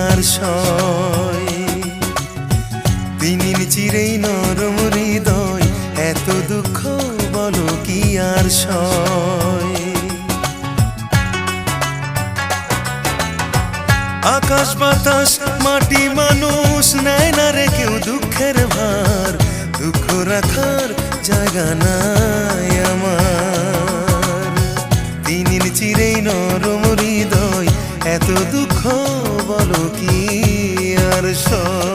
আর সয়। দিন চিরেই নরম হৃদয়, এত দুঃখ বলো কি আর সয়। আকাশ বাতাস মাটি মানুষ নেয় না রে কেউ দুঃখের ভার, দুঃখ রাখার জায়গা নাই আমার। দিন চিরেই নরম হৃদয়, এত দুঃখ বলো কি আর সয়।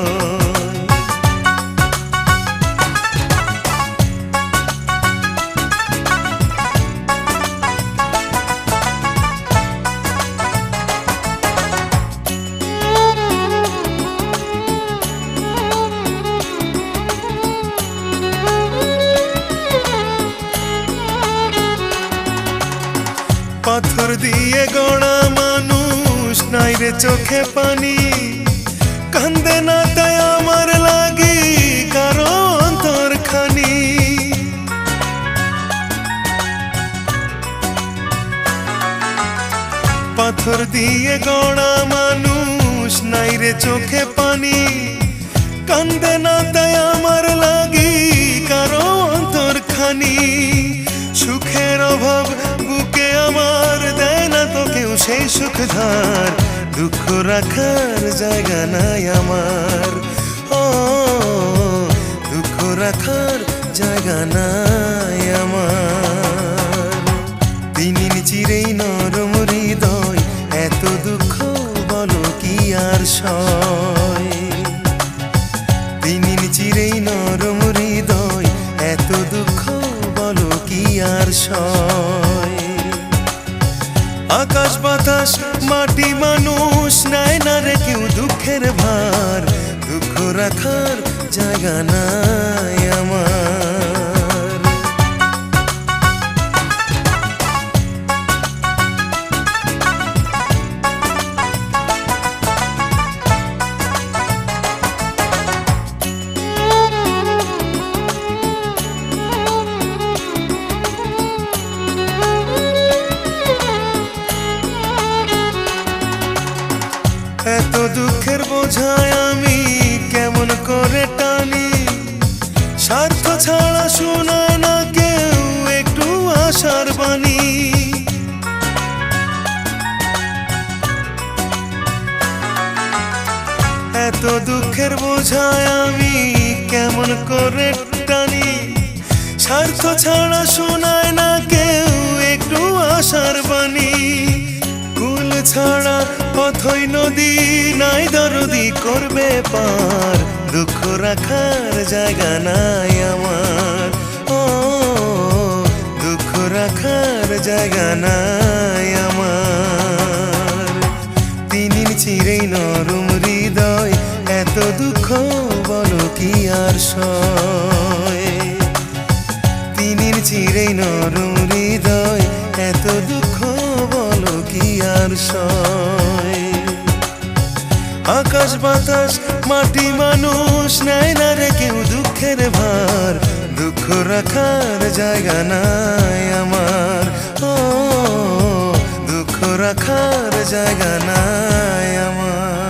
পাথর দিয়ে গড়া মানুষ নাই রে চোখে পানি, কান্দে না তাই আমার লাগি কারো অন্তরখানি। পাথর দিয়ে গড়া মানুষ নাই রে চোখে পানি, কান্দে না তাই আমার লাগি কারো অন্তরখানি। সুখের অভাব বুকে আমার দেয় না তো কেউ সেই সুখ ধার, দুঃখ রাখার জায়গা নাই আমার। ও দুঃখ রাখার জায়গা নাই আমার। দিন চিরেই নরম হৃদয়, এত দুঃখ বলো কি আর সয়। দিন চিরেই নরম হৃদয়, এত দুঃখ বলো কি আর সয়। আকাশ বাতাস মাটি মানুষ নেয় না রে কেউ দুঃখের ভার, দুঃখ রাখার জায়গা নাই আমার। এত দুঃখের বোঝায় আমি কেমন করে টানি, স্বার্থ ছাড়া শোনায় না কেউ একটু আশার বাণী। এত দুঃখের বোঝায় আমি কেমন করে টানি, স্বার্থ ছাড়া শোনায় না কেউ একটু আশার বাণী। কুল ছাড়া পথই নদী নাই দরদি করবে পার, দুঃখ রাখার জায়গা নাই আমার। ও দুঃখ রাখার জায়গা নাই আমার। দিন চিরেই নরম হৃদয়, এত দুঃখ বলো কি আর সয়। দিন চিরেই নরম হৃদয়, এত দুঃখ বলো কি আর সয়। আকাশ বাতাস মাটি মানুষ নেয় না রে কেউ দুঃখের ভার, দুঃখ রাখার জায়গা নাই আমার। ও দুঃখ রাখার জায়গা নাই আমার।